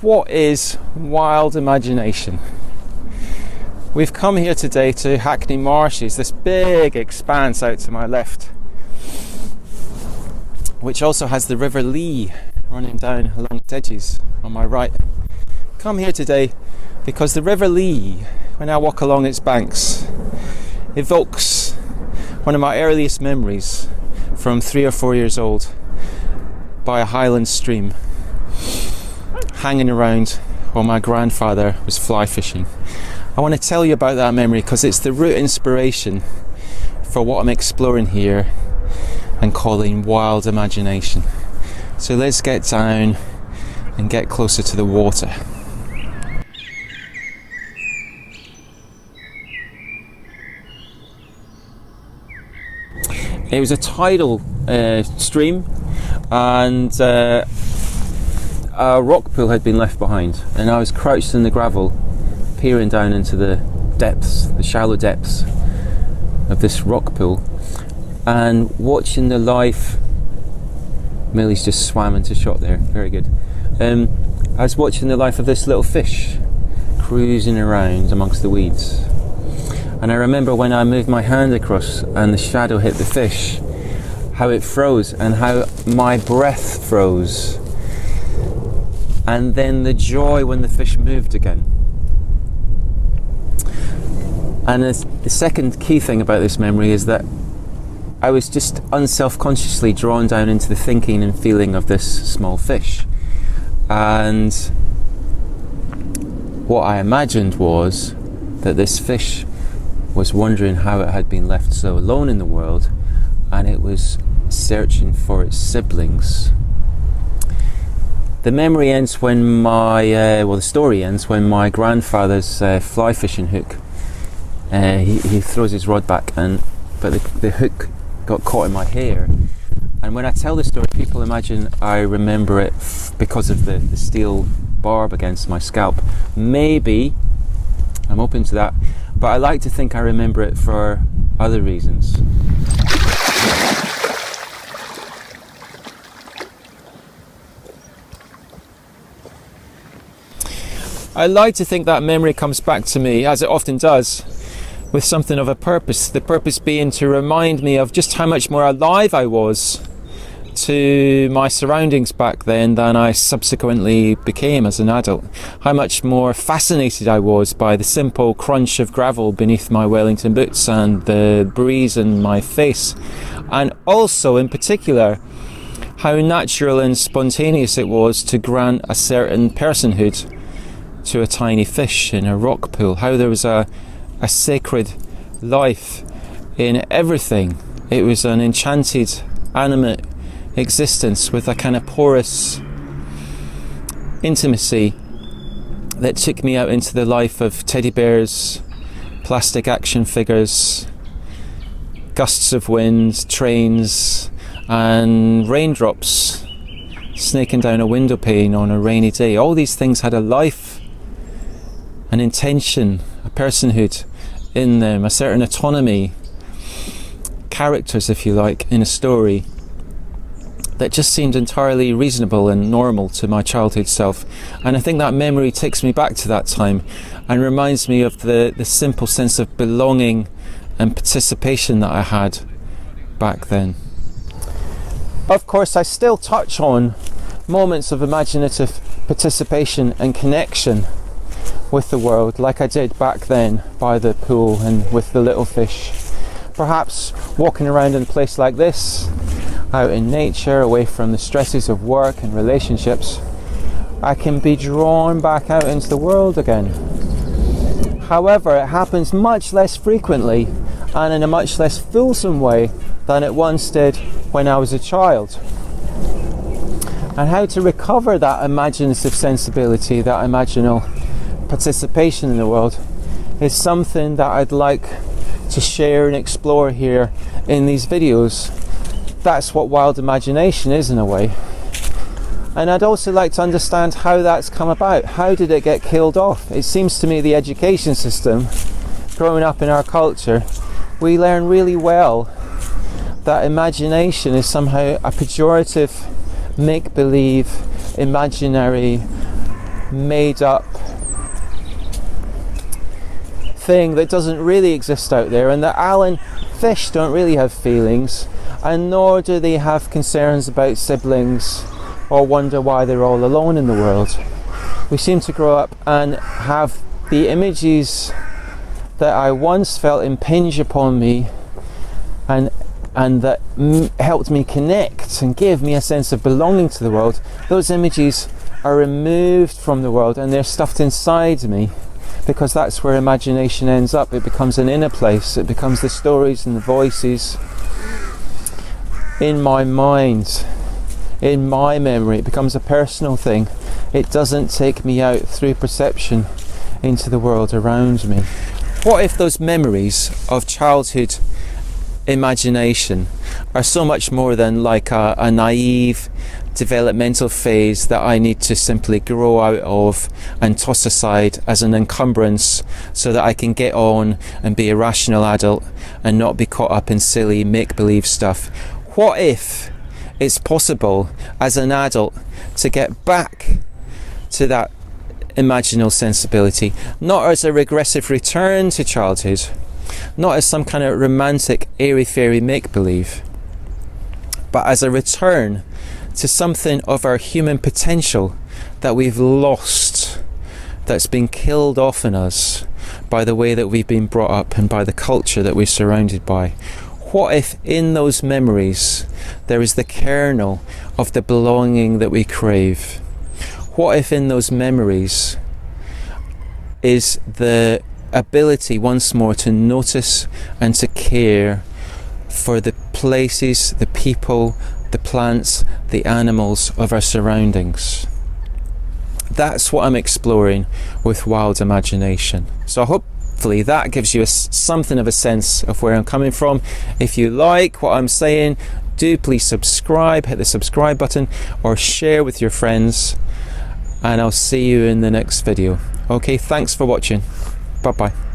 what is wild imagination? We've come here today to Hackney Marshes, this big expanse out to my left, which also has the River Lee running down along its edges on my right. Come here today because the River Lee, when I walk along its banks, evokes one of my earliest memories from 3 or 4 years old by a highland stream, hanging around while my grandfather was fly fishing. I want to tell you about that memory because it's the root inspiration for what I'm exploring here and calling wild imagination. So let's get down and get closer to the water. It was a tidal stream, and a rock pool had been left behind, and I was crouched in the gravel, peering down into the depths, the shallow depths of this rock pool, and watching the life. Millie's just swam into shot there, very good. I was watching the life of this little fish cruising around amongst the weeds. And I remember when I moved my hand across and the shadow hit the fish, how it froze and how my breath froze. And then the joy when the fish moved again. And the second key thing about this memory is that I was just unself-consciously drawn down into the thinking and feeling of this small fish. And what I imagined was that this fish was wondering how it had been left so alone in the world, and it was searching for its siblings. The memory ends when the story ends when my grandfather's fly fishing hook, he throws his rod back, but the hook got caught in my hair. And when I tell the story, people imagine I remember it because of the steel barb against my scalp. Maybe, I'm open to that, but I like to think I remember it for other reasons. I like to think that memory comes back to me, as it often does, with something of a purpose. The purpose being to remind me of just how much more alive I was to my surroundings back then than I subsequently became as an adult. How much more fascinated I was by the simple crunch of gravel beneath my Wellington boots and the breeze in my face. And also, in particular, how natural and spontaneous it was to grant a certain personhood to a tiny fish in a rock pool. How there was a sacred life in everything. It was an enchanted, animate existence with a kind of porous intimacy that took me out into the life of teddy bears, plastic action figures, gusts of wind, trains, and raindrops snaking down a window pane on a rainy day. All these things had a life, an intention, a personhood in them, a certain autonomy, characters, if you like, in a story that just seemed entirely reasonable and normal to my childhood self. And I think that memory takes me back to that time and reminds me of the simple sense of belonging and participation that I had back then. Of course, I still touch on moments of imaginative participation and connection with the world, like I did back then by the pool and with the little fish. Perhaps walking around in a place like this, out in nature, away from the stresses of work and relationships, I can be drawn back out into the world again. However, it happens much less frequently and in a much less fulsome way than it once did when I was a child. And how to recover that imaginative sensibility, that imaginal participation in the world, is something that I'd like to share and explore here in these videos. That's what wild imagination is, in a way. And I'd also like to understand how that's come about. How did it get killed off? It seems to me the education system, growing up in our culture, we learn really well that imagination is somehow a pejorative, make-believe, imaginary made up thing that doesn't really exist out there, and that Alan fish don't really have feelings, and nor do they have concerns about siblings or wonder why they're all alone in the world. We seem to grow up and have the images that I once felt impinge upon me and that helped me connect and gave me a sense of belonging to the world. Those images are removed from the world and they're stuffed inside me, because that's where imagination ends up. It becomes an inner place. It becomes the stories and the voices in my mind, in my memory. It becomes a personal thing. It doesn't take me out through perception into the world around me. What if those memories of childhood imagination are so much more than like a naive developmental phase that I need to simply grow out of and toss aside as an encumbrance so that I can get on and be a rational adult and not be caught up in silly make-believe stuff? What if it's possible as an adult to get back to that imaginal sensibility, not as a regressive return to childhood, not as some kind of romantic airy-fairy make-believe, but as a return to something of our human potential that we've lost, that's been killed off in us by the way that we've been brought up and by the culture that we're surrounded by. What if in those memories there is the kernel of the belonging that we crave? What if in those memories is the ability once more to notice and to care for the places, the people, the plants, the animals of our surroundings? That's what I'm exploring with wild imagination. So hopefully that gives you something of a sense of where I'm coming from. If you like what I'm saying, do please subscribe, hit the subscribe button, or share with your friends, and I'll see you in the next video. Okay, thanks for watching. Bye bye.